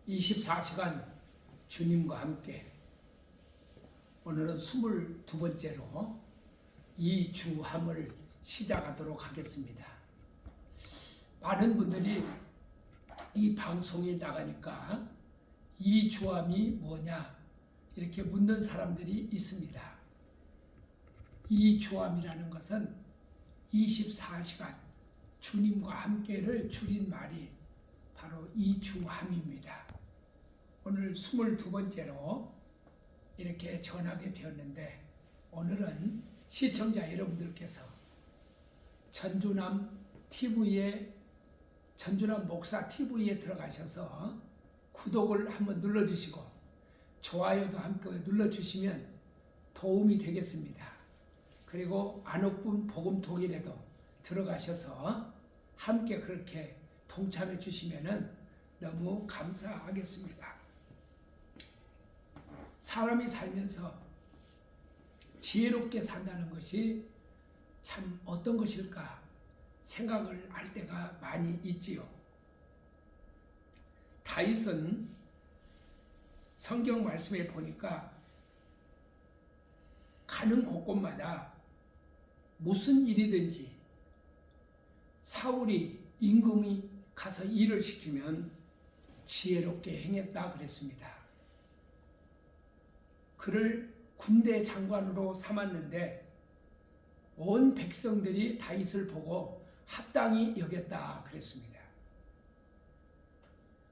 24시간 주님과 함께 오늘은 22번째로 이 주함을 시작하도록 하겠습니다. 많은 분들이 이 방송이 나가니까 이 주함이 뭐냐 이렇게 묻는 사람들이 있습니다. 이 주함이라는 것은 24시간 주님과 함께를 줄인 말이 바로 이 주함입니다. 오늘 22번째로 이렇게 전하게 되었는데, 오늘은 시청자 여러분들께서 전주남 목사 TV에 들어가셔서 구독을 한번 눌러주시고 좋아요도 함께 눌러주시면 도움이 되겠습니다. 그리고 안옥분 복음통일에도 들어가셔서 함께 그렇게 동참해 주시면 너무 감사하겠습니다. 사람이 살면서 지혜롭게 산다는 것이 참 어떤 것일까 생각을 할 때가 많이 있지요. 다윗은 성경 말씀에 보니까 가는 곳곳마다 무슨 일이든지 사울이 임금이 가서 일을 시키면 지혜롭게 행했다 그랬습니다. 그를 군대 장관으로 삼았는데 온 백성들이 다윗을 보고 합당히 여겼다 그랬습니다.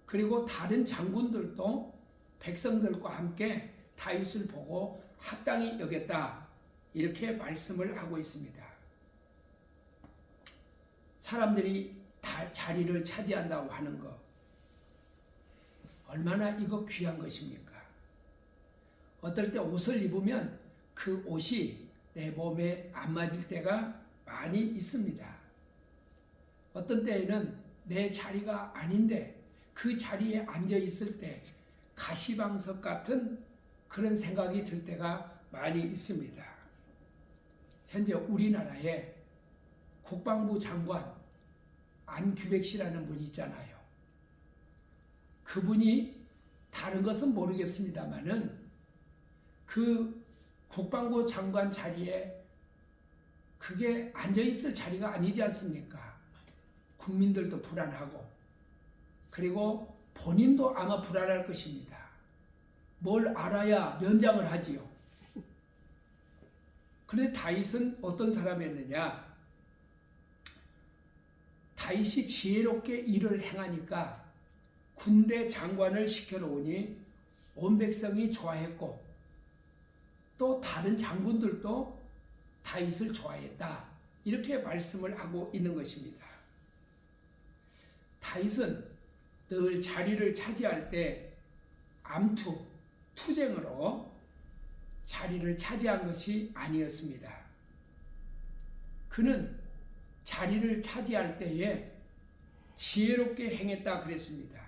그리고 다른 장군들도 백성들과 함께 다윗을 보고 합당히 여겼다 이렇게 말씀을 하고 있습니다. 사람들이 자리를 차지한다고 하는 것, 얼마나 이거 귀한 것입니까? 어떨 때 옷을 입으면 그 옷이 내 몸에 안 맞을 때가 많이 있습니다. 어떤 때에는 내 자리가 아닌데 그 자리에 앉아 있을 때 가시방석 같은 그런 생각이 들 때가 많이 있습니다. 현재 우리나라에 국방부 장관 안규백 씨라는 분이 있잖아요. 그분이 다른 것은 모르겠습니다만은 그 국방부 장관 자리에 그게 앉아있을 자리가 아니지 않습니까? 국민들도 불안하고 그리고 본인도 아마 불안할 것입니다. 뭘 알아야 면장을 하지요. 그런데 다윗은 어떤 사람이었느냐? 다윗이 지혜롭게 일을 행하니까 군대 장관을 시켜놓으니 온 백성이 좋아했고 또 다른 장군들도 다윗을 좋아했다 이렇게 말씀을 하고 있는 것입니다. 다윗은 늘 자리를 차지할 때 투쟁으로 자리를 차지한 것이 아니었습니다. 그는 자리를 차지할 때에 지혜롭게 행했다 그랬습니다.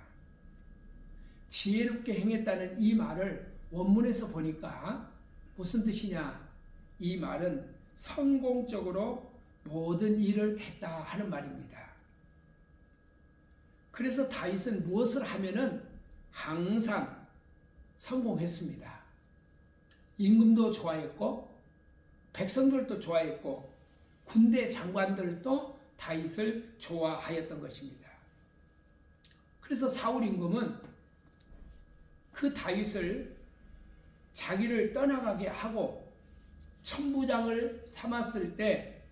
지혜롭게 행했다는 이 말을 원문에서 보니까 무슨 뜻이냐? 이 말은 성공적으로 모든 일을 했다 하는 말입니다. 그래서 다윗은 무엇을 하면은 항상 성공했습니다. 임금도 좋아했고 백성들도 좋아했고 군대 장관들도 다윗을 좋아하였던 것입니다. 그래서 사울 임금은 그 다윗을 자기를 떠나가게 하고 천부장을 삼았을 때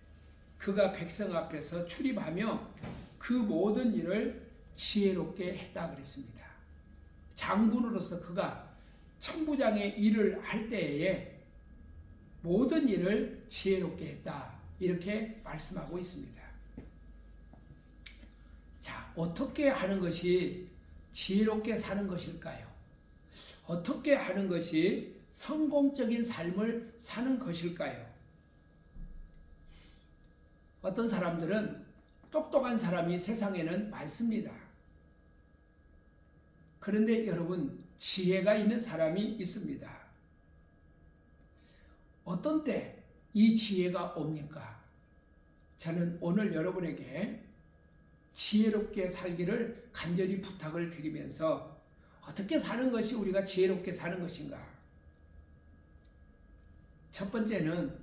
그가 백성 앞에서 출입하며 그 모든 일을 지혜롭게 했다 그랬습니다. 장군으로서 그가 천부장의 일을 할 때에 모든 일을 지혜롭게 했다 이렇게 말씀하고 있습니다. 자, 어떻게 하는 것이 지혜롭게 사는 것일까요? 어떻게 하는 것이 성공적인 삶을 사는 것일까요? 어떤 사람들은 똑똑한 사람이 세상에는 많습니다. 그런데 여러분, 지혜가 있는 사람이 있습니다. 어떤 때 이 지혜가 옵니까? 저는 오늘 여러분에게 지혜롭게 살기를 간절히 부탁을 드리면서 어떻게 사는 것이 우리가 지혜롭게 사는 것인가? 첫 번째는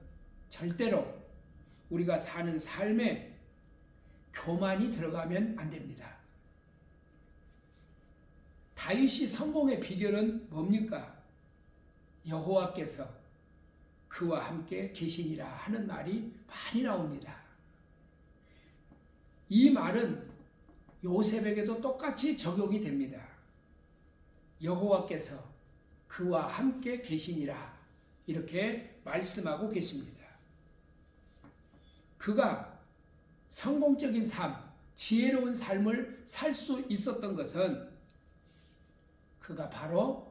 절대로 우리가 사는 삶에 교만이 들어가면 안 됩니다. 다윗이 성공의 비결은 뭡니까? 여호와께서 그와 함께 계시니라 하는 말이 많이 나옵니다. 이 말은 요셉에게도 똑같이 적용이 됩니다. 여호와께서 그와 함께 계시니라 이렇게 말씀하고 계십니다. 그가 성공적인 삶, 지혜로운 삶을 살 수 있었던 것은 그가 바로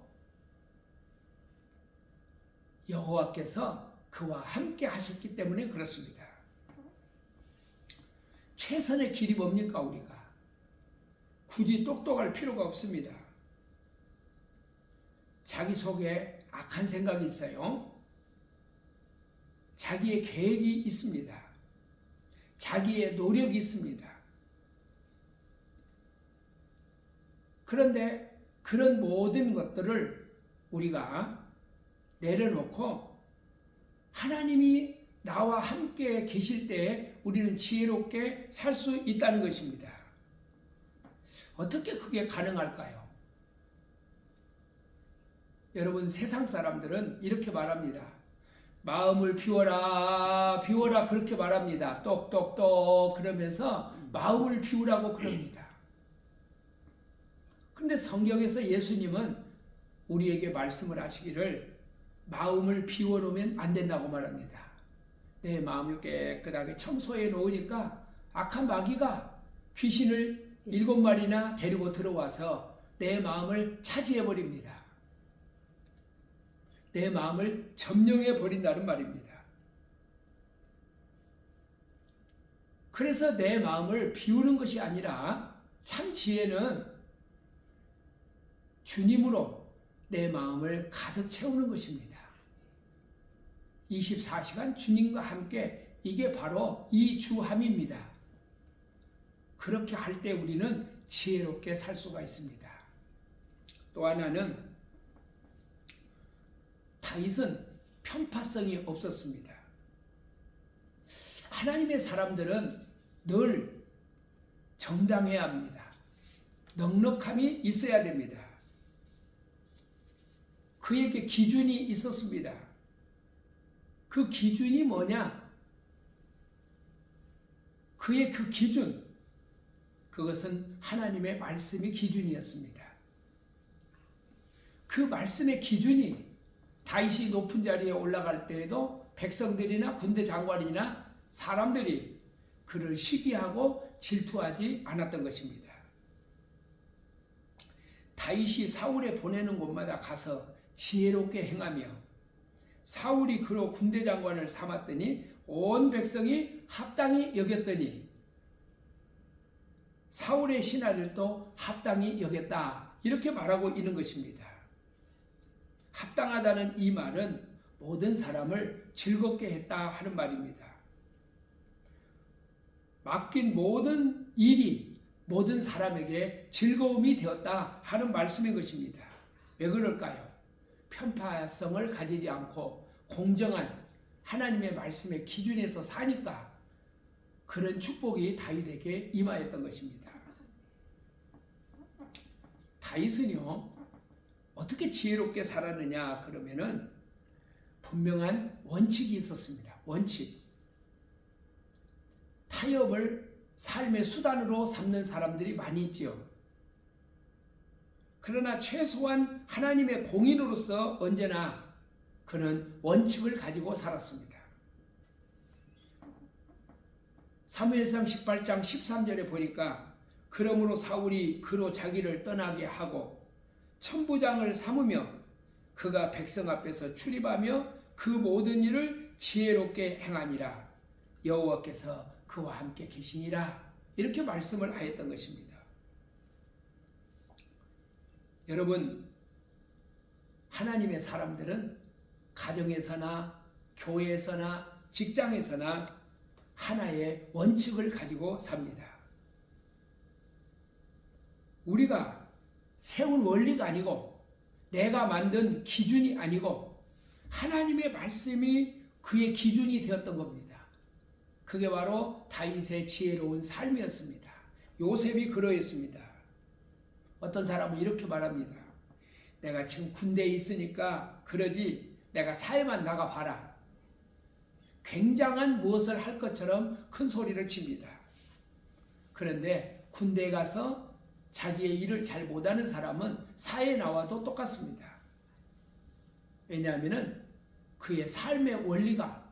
여호와께서 그와 함께 하셨기 때문에 그렇습니다. 최선의 길이 뭡니까 우리가? 굳이 똑똑할 필요가 없습니다. 자기 속에 악한 생각이 있어요. 자기의 계획이 있습니다. 자기의 노력이 있습니다. 그런데 그런 모든 것들을 우리가 내려놓고 하나님이 나와 함께 계실 때 우리는 지혜롭게 살 수 있다는 것입니다. 어떻게 그게 가능할까요? 여러분, 세상 사람들은 이렇게 말합니다. 마음을 비워라, 비워라 그렇게 말합니다. 똑똑똑 그러면서 마음을 비우라고 그럽니다. 그런데 성경에서 예수님은 우리에게 말씀을 하시기를 마음을 비워놓으면 안 된다고 말합니다. 내 마음을 깨끗하게 청소해 놓으니까 악한 마귀가 귀신을 7마리나 데리고 들어와서 내 마음을 차지해 버립니다. 내 마음을 점령해 버린다는 말입니다. 그래서 내 마음을 비우는 것이 아니라 참 지혜는 주님으로 내 마음을 가득 채우는 것입니다. 24시간 주님과 함께 이게 바로 이주함입니다. 그렇게 할 때 우리는 지혜롭게 살 수가 있습니다. 또 하나는 다윗은 편파성이 없었습니다. 하나님의 사람들은 늘 정당해야 합니다. 넉넉함이 있어야 됩니다. 그에게 기준이 있었습니다. 그 기준이 뭐냐? 그의 그 기준, 그것은 하나님의 말씀이 기준이었습니다. 그 말씀의 기준이 다윗이 높은 자리에 올라갈 때에도 백성들이나 군대 장관이나 사람들이 그를 시기하고 질투하지 않았던 것입니다. 다윗이 사울에 보내는 곳마다 가서 지혜롭게 행하며 사울이 그로 군대 장관을 삼았더니 온 백성이 합당히 여겼더니 사울의 신하들도 합당히 여겼다 이렇게 말하고 있는 것입니다. 합당하다는 이 말은 모든 사람을 즐겁게 했다 하는 말입니다. 맡긴 모든 일이 모든 사람에게 즐거움이 되었다 하는 말씀인 것입니다. 왜 그럴까요? 편파성을 가지지 않고 공정한 하나님의 말씀의 기준에서 사니까 그런 축복이 다윗에게 임하였던 것입니다. 다윗은요, 어떻게 지혜롭게 살았느냐 그러면은 분명한 원칙이 있었습니다. 원칙. 타협을 삶의 수단으로 삼는 사람들이 많이 있지요. 그러나 최소한 하나님의 공인으로서 언제나 그는 원칙을 가지고 살았습니다. 사무엘상 18장 13절에 보니까 그러므로 사울이 그로 자기를 떠나게 하고 천부장을 삼으며 그가 백성 앞에서 출입하며 그 모든 일을 지혜롭게 행하니라. 여호와께서 그와 함께 계시니라. 이렇게 말씀을 하였던 것입니다. 여러분, 하나님의 사람들은 가정에서나 교회에서나 직장에서나 하나의 원칙을 가지고 삽니다. 우리가 세운 원리가 아니고 내가 만든 기준이 아니고 하나님의 말씀이 그의 기준이 되었던 겁니다. 그게 바로 다윗의 지혜로운 삶이었습니다. 요셉이 그러했습니다. 어떤 사람은 이렇게 말합니다. 내가 지금 군대에 있으니까 그러지 내가 사회만 나가봐라. 굉장한 무엇을 할 것처럼 큰 소리를 칩니다. 그런데 군대에 가서 자기의 일을 잘 못하는 사람은 사회에 나와도 똑같습니다. 왜냐하면 그의 삶의 원리가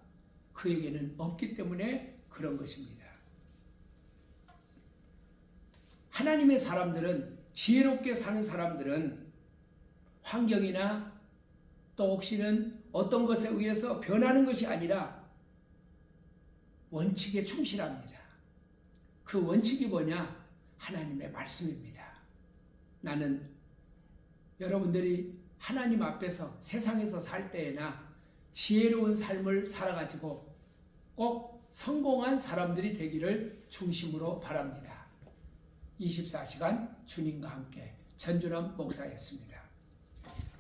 그에게는 없기 때문에 그런 것입니다. 하나님의 사람들은, 지혜롭게 사는 사람들은 환경이나 또 혹시는 어떤 것에 의해서 변하는 것이 아니라 원칙에 충실합니다. 그 원칙이 뭐냐? 하나님의 말씀입니다. 나는 여러분들이 하나님 앞에서 세상에서 살 때에나 지혜로운 삶을 살아가지고 꼭 성공한 사람들이 되기를 중심으로 바랍니다. 24시간 주님과 함께 전준환 목사였습니다.